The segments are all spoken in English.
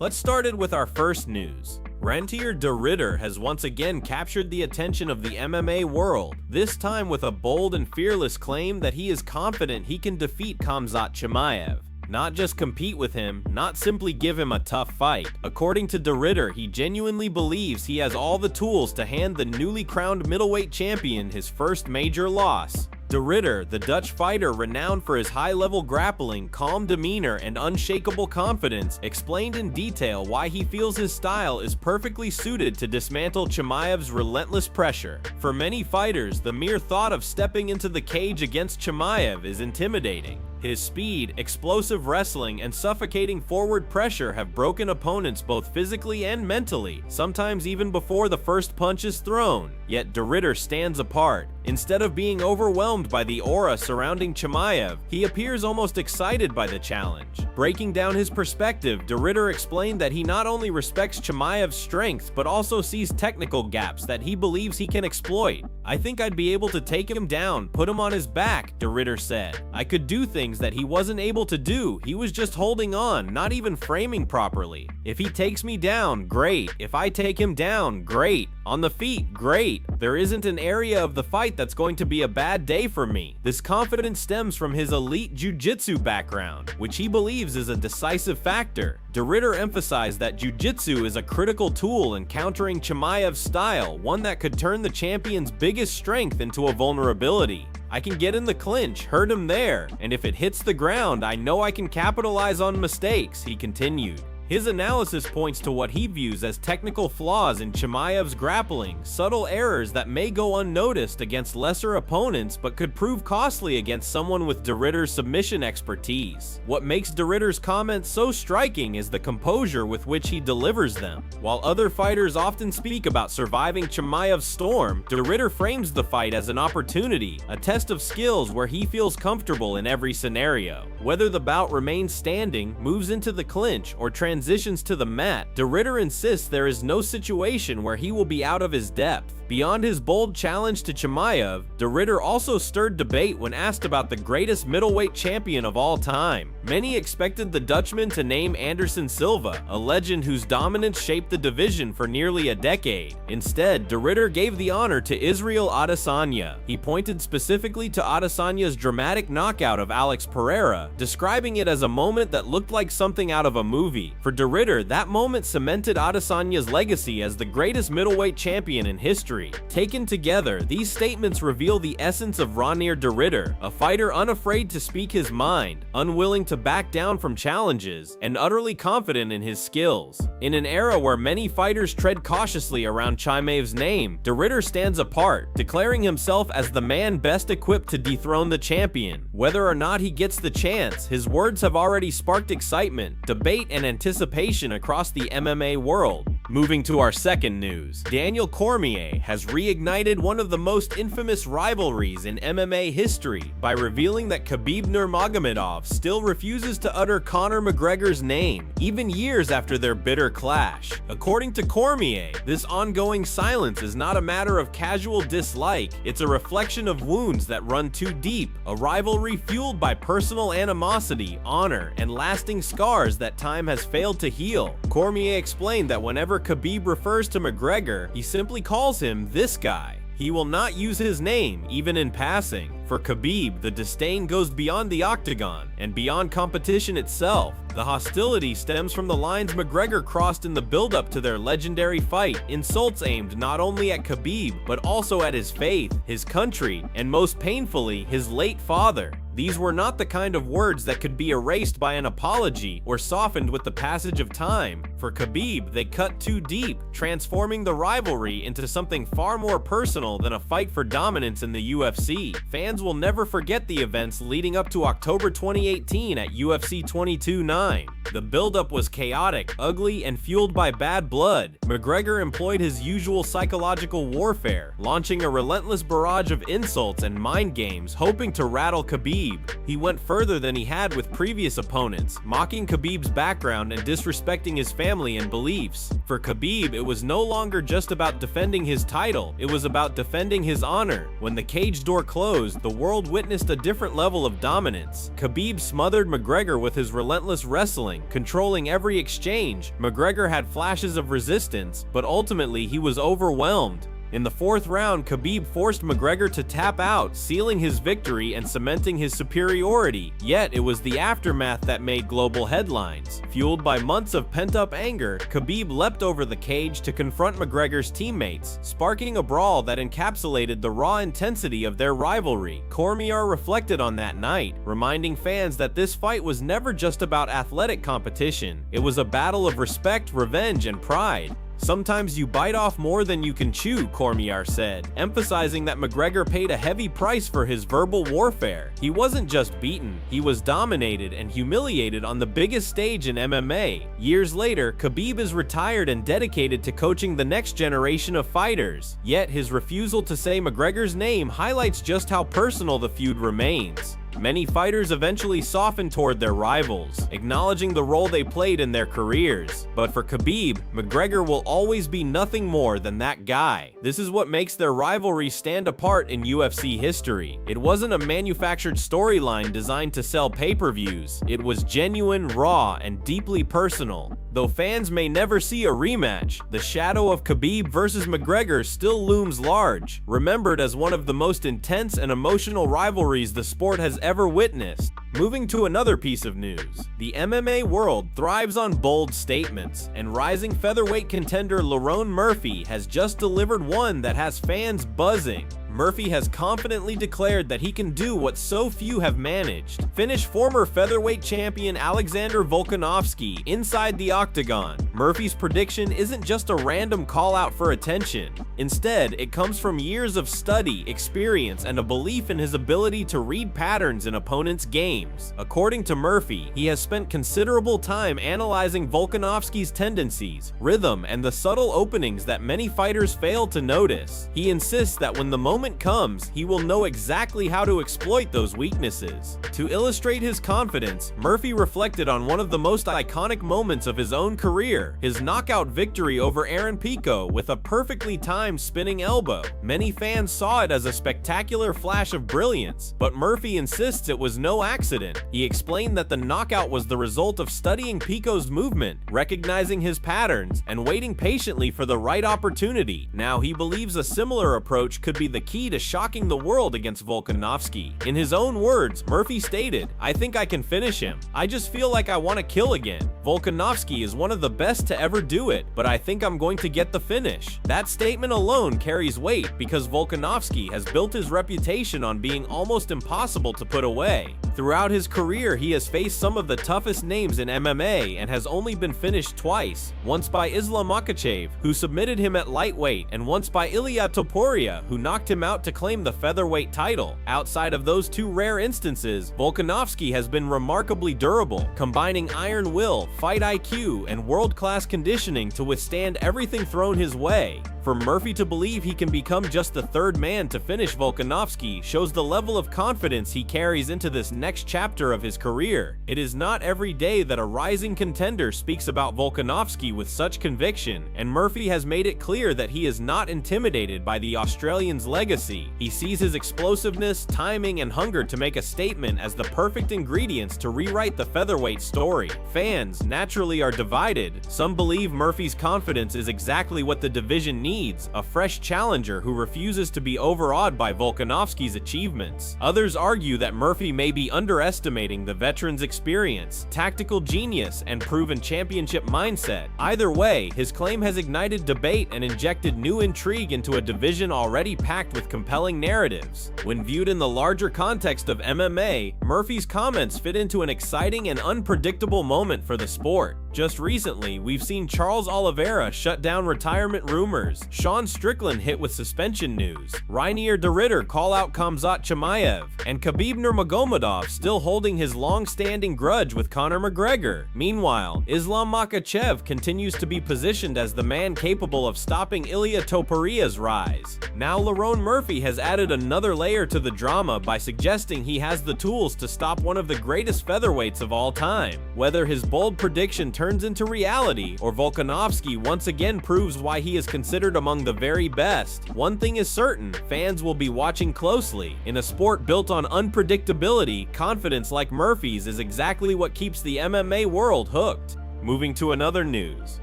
Let's start it with our first news. Reinier de Ridder has once again captured the attention of the MMA world, this time with a bold and fearless claim that he is confident he can defeat Khamzat Chimaev. Not just compete with him, not simply give him a tough fight. According to de Ridder, he genuinely believes he has all the tools to hand the newly crowned middleweight champion his first major loss. De Ridder, the Dutch fighter renowned for his high-level grappling, calm demeanor, and unshakable confidence, explained in detail why he feels his style is perfectly suited to dismantle Chimaev's relentless pressure. For many fighters, the mere thought of stepping into the cage against Chimaev is intimidating. His speed, explosive wrestling, and suffocating forward pressure have broken opponents both physically and mentally, sometimes even before the first punch is thrown. Yet de Ridder stands apart. Instead of being overwhelmed by the aura surrounding Chimaev, he appears almost excited by the challenge. Breaking down his perspective, de Ridder explained that he not only respects Chimaev's strengths but also sees technical gaps that he believes he can exploit. "I think I'd be able to take him down, put him on his back," de Ridder said. "I could do things that he wasn't able to do. He was just holding on, not even framing properly. If he takes me down, great. If I take him down, great. On the feet, great. There isn't an area of the fight that's going to be a bad day for me." This confidence stems from his elite jiu-jitsu background, which he believes is a decisive factor. De Ridder emphasized that jiu-jitsu is a critical tool in countering Chimaev's style, one that could turn the champion's biggest strength into a vulnerability. "I can get in the clinch, hurt him there, and if it hits the ground, I know I can capitalize on mistakes," he continued. His analysis points to what he views as technical flaws in Chimaev's grappling, subtle errors that may go unnoticed against lesser opponents but could prove costly against someone with de Ridder's submission expertise. What makes de Ridder's comments so striking is the composure with which he delivers them. While other fighters often speak about surviving Chimaev's storm, de Ridder frames the fight as an opportunity, a test of skills where he feels comfortable in every scenario. Whether the bout remains standing, moves into the clinch, or transitions to the mat, de Ridder insists there is no situation where he will be out of his depth. Beyond his bold challenge to Chimaev, de Ridder also stirred debate when asked about the greatest middleweight champion of all time. Many expected the Dutchman to name Anderson Silva, a legend whose dominance shaped the division for nearly a decade. Instead, de Ridder gave the honor to Israel Adesanya. He pointed specifically to Adesanya's dramatic knockout of Alex Pereira, describing it as a moment that looked like something out of a movie. For de Ridder, that moment cemented Adesanya's legacy as the greatest middleweight champion in history. Taken together, these statements reveal the essence of Reinier de Ridder, a fighter unafraid to speak his mind, unwilling to back down from challenges, and utterly confident in his skills. In an era where many fighters tread cautiously around Chimaev's name, de Ridder stands apart, declaring himself as the man best equipped to dethrone the champion. Whether or not he gets the chance, his words have already sparked excitement, debate, and anticipation across the MMA world. Moving to our second news, Daniel Cormier has reignited one of the most infamous rivalries in MMA history by revealing that Khabib Nurmagomedov still refuses to utter Conor McGregor's name, even years after their bitter clash. According to Cormier, this ongoing silence is not a matter of casual dislike, it's a reflection of wounds that run too deep, a rivalry fueled by personal animosity, honor, and lasting scars that time has failed to heal. Cormier explained that whenever Khabib refers to McGregor, he simply calls him "this guy." He will not use his name, even in passing. For Khabib, the disdain goes beyond the octagon and beyond competition itself. The hostility stems from the lines McGregor crossed in the build-up to their legendary fight, insults aimed not only at Khabib, but also at his faith, his country, and most painfully, his late father. These were not the kind of words that could be erased by an apology or softened with the passage of time. For Khabib, they cut too deep, transforming the rivalry into something far more personal than a fight for dominance in the UFC. Fans will never forget the events leading up to October 2018 at UFC 22-9. The buildup was chaotic, ugly, and fueled by bad blood. McGregor employed his usual psychological warfare, launching a relentless barrage of insults and mind games, hoping to rattle Khabib. Khabib. He went further than he had with previous opponents, mocking Khabib's background and disrespecting his family and beliefs. For Khabib, it was no longer just about defending his title, it was about defending his honor. When the cage door closed, the world witnessed a different level of dominance. Khabib smothered McGregor with his relentless wrestling, controlling every exchange. McGregor had flashes of resistance, but ultimately he was overwhelmed. In the fourth round, Khabib forced McGregor to tap out, sealing his victory and cementing his superiority. Yet, it was the aftermath that made global headlines. Fueled by months of pent-up anger, Khabib leapt over the cage to confront McGregor's teammates, sparking a brawl that encapsulated the raw intensity of their rivalry. Cormier reflected on that night, reminding fans that this fight was never just about athletic competition. It was a battle of respect, revenge, and pride. "Sometimes you bite off more than you can chew," Cormier said, emphasizing that McGregor paid a heavy price for his verbal warfare. He wasn't just beaten, he was dominated and humiliated on the biggest stage in MMA. Years later, Khabib is retired and dedicated to coaching the next generation of fighters. Yet his refusal to say McGregor's name highlights just how personal the feud remains. Many fighters eventually soften toward their rivals, acknowledging the role they played in their careers. But for Khabib, McGregor will always be nothing more than that guy. This is what makes their rivalry stand apart in UFC history. It wasn't a manufactured storyline designed to sell pay-per-views. It was genuine, raw, and deeply personal. Though fans may never see a rematch, the shadow of Khabib versus McGregor still looms large, remembered as one of the most intense and emotional rivalries the sport has ever witnessed. Moving to another piece of news, the MMA world thrives on bold statements, and rising featherweight contender Lerone Murphy has just delivered one that has fans buzzing. Murphy has confidently declared that he can do what so few have managed: finish former featherweight champion Alexander Volkanovski inside the octagon. Murphy's prediction isn't just a random call out for attention. Instead, it comes from years of study, experience, and a belief in his ability to read patterns in opponents' games. According to Murphy, he has spent considerable time analyzing Volkanovski's tendencies, rhythm, and the subtle openings that many fighters fail to notice. He insists that when the moment comes, he will know exactly how to exploit those weaknesses. To illustrate his confidence, Murphy reflected on one of the most iconic moments of his own career, his knockout victory over Aaron Pico with a perfectly timed spinning elbow. Many fans saw it as a spectacular flash of brilliance, but Murphy insists it was no accident. He explained that the knockout was the result of studying Pico's movement, recognizing his patterns, and waiting patiently for the right opportunity. Now, he believes a similar approach could be the key to shocking the world against Volkanovski. In his own words, Murphy stated, "I think I can finish him. I just feel like I want to kill again. Volkanovski is one of the best to ever do it, but I think I'm going to get the finish." That statement alone carries weight because Volkanovski has built his reputation on being almost impossible to put away. Throughout his career, he has faced some of the toughest names in MMA and has only been finished twice, once by Islam Makhachev, who submitted him at lightweight, and once by Ilia Topuria, who knocked him out to claim the featherweight title. Outside of those two rare instances, Volkanovski has been remarkably durable, combining iron will, fight IQ, and world-class conditioning to withstand everything thrown his way. For Murphy to believe he can become just the third man to finish Volkanovski shows the level of confidence he carries into this next chapter of his career. It is not every day that a rising contender speaks about Volkanovski with such conviction, and Murphy has made it clear that he is not intimidated by the Australian's legacy. He sees his explosiveness, timing, and hunger to make a statement as the perfect ingredients to rewrite the featherweight story. Fans, naturally, are divided. Some believe Murphy's confidence is exactly what the division needs: a fresh challenger who refuses to be overawed by Volkanovski's achievements. Others argue that Murphy may be underestimating the veteran's experience, tactical genius, and proven championship mindset. Either way, his claim has ignited debate and injected new intrigue into a division already packed with compelling narratives. When viewed in the larger context of MMA, Murphy's comments fit into an exciting and unpredictable moment for the sport. Just recently, we've seen Charles Oliveira shut down retirement rumors, Sean Strickland hit with suspension news, Reinier de Ridder call out Khamzat Chimaev, and Khabib Nurmagomedov still holding his long-standing grudge with Conor McGregor. Meanwhile, Islam Makhachev continues to be positioned as the man capable of stopping Ilia Topuria's rise. Now Lerone Murphy has added another layer to the drama by suggesting he has the tools to stop one of the greatest featherweights of all time. Whether his bold prediction turns into reality, or Volkanovski once again proves why he is considered among the very best, one thing is certain, fans will be watching closely. In a sport built on unpredictability, confidence like Murphy's is exactly what keeps the MMA world hooked. Moving to another news.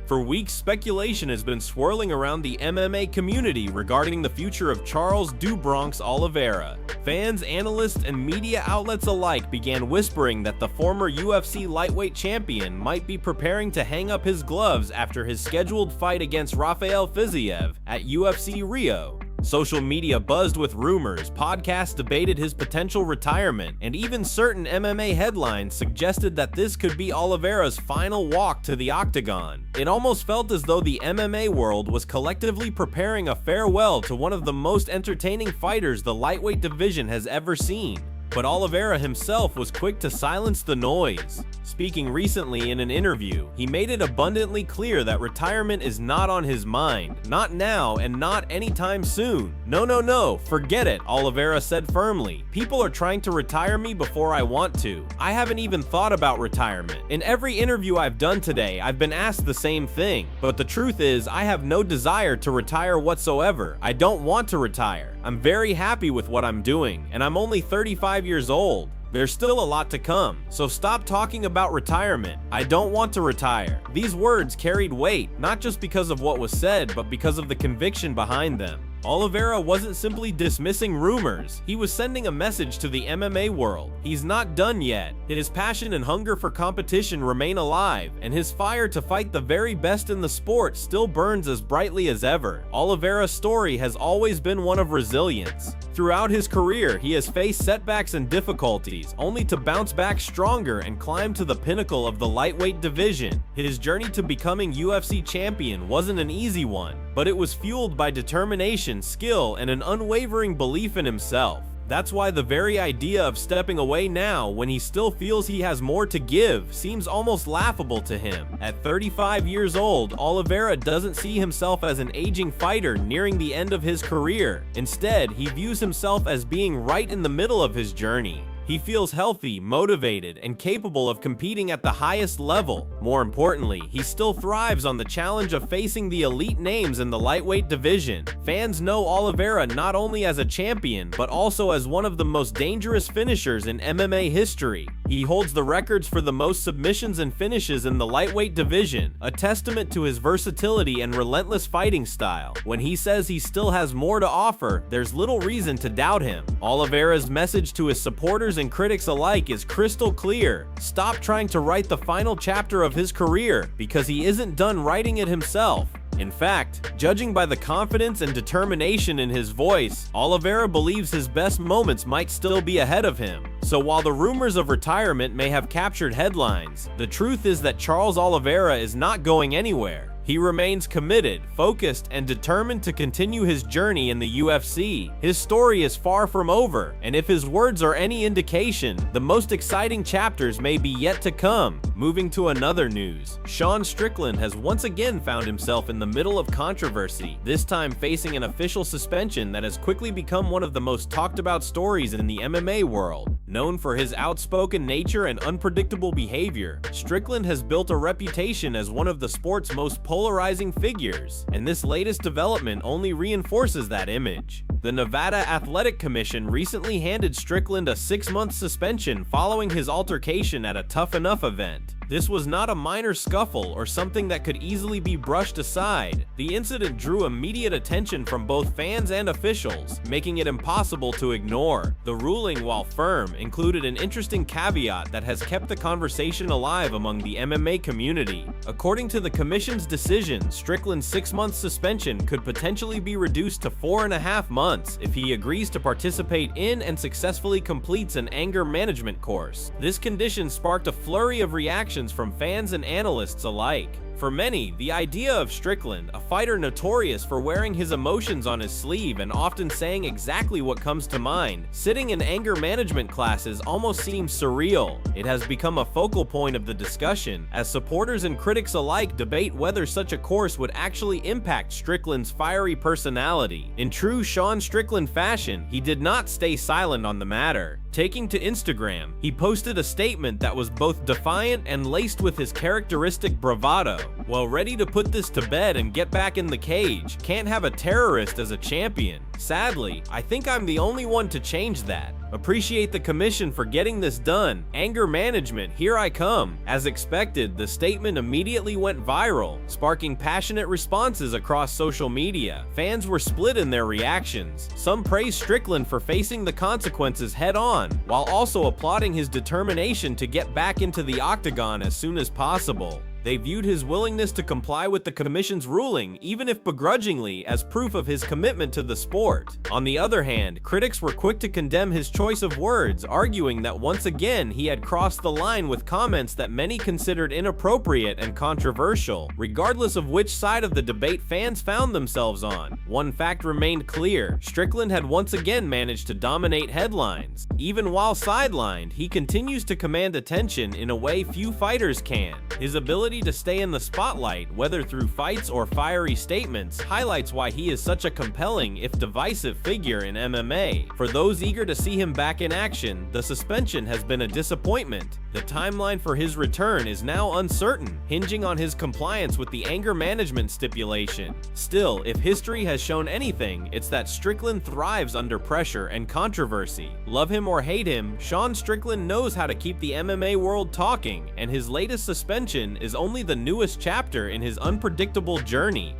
For weeks, speculation has been swirling around the MMA community regarding the future of Charles "Do Bronx" Oliveira. Fans, analysts, and media outlets alike began whispering that the former UFC lightweight champion might be preparing to hang up his gloves after his scheduled fight against Rafael Fiziev at UFC Rio. Social media buzzed with rumors, podcasts debated his potential retirement, and even certain MMA headlines suggested that this could be Oliveira's final walk to the octagon. It almost felt as though the MMA world was collectively preparing a farewell to one of the most entertaining fighters the lightweight division has ever seen. But Oliveira himself was quick to silence the noise. Speaking recently in an interview, he made it abundantly clear that retirement is not on his mind, not now and not anytime soon. No, forget it, Oliveira said firmly. People are trying to retire me before I want to. I haven't even thought about retirement. In every interview I've done today, I've been asked the same thing. But the truth is, I have no desire to retire whatsoever. I don't want to retire. I'm very happy with what I'm doing, and I'm only 35 years old. There's still a lot to come, so stop talking about retirement. I don't want to retire. These words carried weight, not just because of what was said, but because of the conviction behind them. Oliveira wasn't simply dismissing rumors, he was sending a message to the MMA world. He's not done yet. His passion and hunger for competition remain alive, and his fire to fight the very best in the sport still burns as brightly as ever. Oliveira's story has always been one of resilience. Throughout his career, he has faced setbacks and difficulties, only to bounce back stronger and climb to the pinnacle of the lightweight division. His journey to becoming UFC champion wasn't an easy one, but it was fueled by determination, skill, and an unwavering belief in himself. That's why the very idea of stepping away now, when he still feels he has more to give, seems almost laughable to him. At 35 years old, Oliveira doesn't see himself as an aging fighter nearing the end of his career. Instead, he views himself as being right in the middle of his journey. He feels healthy, motivated, and capable of competing at the highest level. More importantly, he still thrives on the challenge of facing the elite names in the lightweight division. Fans know Oliveira not only as a champion, but also as one of the most dangerous finishers in MMA history. He holds the records for the most submissions and finishes in the lightweight division, a testament to his versatility and relentless fighting style. When he says he still has more to offer, there's little reason to doubt him. Oliveira's message to his supporters and critics alike is crystal clear. Stop trying to write the final chapter of his career, because he isn't done writing it himself. In fact, judging by the confidence and determination in his voice, Oliveira believes his best moments might still be ahead of him. So while the rumors of retirement may have captured headlines, the truth is that Charles Oliveira is not going anywhere. He remains committed, focused, and determined to continue his journey in the UFC. His story is far from over, and if his words are any indication, the most exciting chapters may be yet to come. Moving to another news, Sean Strickland has once again found himself in the middle of controversy, this time facing an official suspension that has quickly become one of the most talked about stories in the MMA world. Known for his outspoken nature and unpredictable behavior, Strickland has built a reputation as one of the sport's most polarizing figures, and this latest development only reinforces that image. The Nevada Athletic Commission recently handed Strickland a 6-month suspension following his altercation at a Tough Enough event. This was not a minor scuffle or something that could easily be brushed aside. The incident drew immediate attention from both fans and officials, making it impossible to ignore. The ruling, while firm, included an interesting caveat that has kept the conversation alive among the MMA community. According to the commission's decision, Strickland's 6-month suspension could potentially be reduced to 4.5 months if he agrees to participate in and successfully completes an anger management course. This condition sparked a flurry of reactions reactions from fans and analysts alike. For many, the idea of Strickland, a fighter notorious for wearing his emotions on his sleeve and often saying exactly what comes to mind, sitting in anger management classes almost seems surreal. It has become a focal point of the discussion, as supporters and critics alike debate whether such a course would actually impact Strickland's fiery personality. In true Sean Strickland fashion, he did not stay silent on the matter. Taking to Instagram, he posted a statement that was both defiant and laced with his characteristic bravado. Well, ready to put this to bed and get back in the cage. Can't have a terrorist as a champion. Sadly, I think I'm the only one to change that. Appreciate the commission for getting this done. Anger management, here I come. As expected, the statement immediately went viral, sparking passionate responses across social media. Fans were split in their reactions. Some praised Strickland for facing the consequences head-on, while also applauding his determination to get back into the octagon as soon as possible. They viewed his willingness to comply with the commission's ruling, even if begrudgingly, as proof of his commitment to the sport. On the other hand, critics were quick to condemn his choice of words, arguing that once again he had crossed the line with comments that many considered inappropriate and controversial. Regardless of which side of the debate fans found themselves on, one fact remained clear: Strickland had once again managed to dominate headlines. Even while sidelined, he continues to command attention in a way few fighters can. His ability to stay in the spotlight, whether through fights or fiery statements, highlights why he is such a compelling, if divisive, figure in MMA. For those eager to see him back in action, the suspension has been a disappointment. The timeline for his return is now uncertain, hinging on his compliance with the anger management stipulation. Still, if history has shown anything, it's that Strickland thrives under pressure and controversy. Love him or hate him, Sean Strickland knows how to keep the MMA world talking, and his latest suspension is only the newest chapter in his unpredictable journey.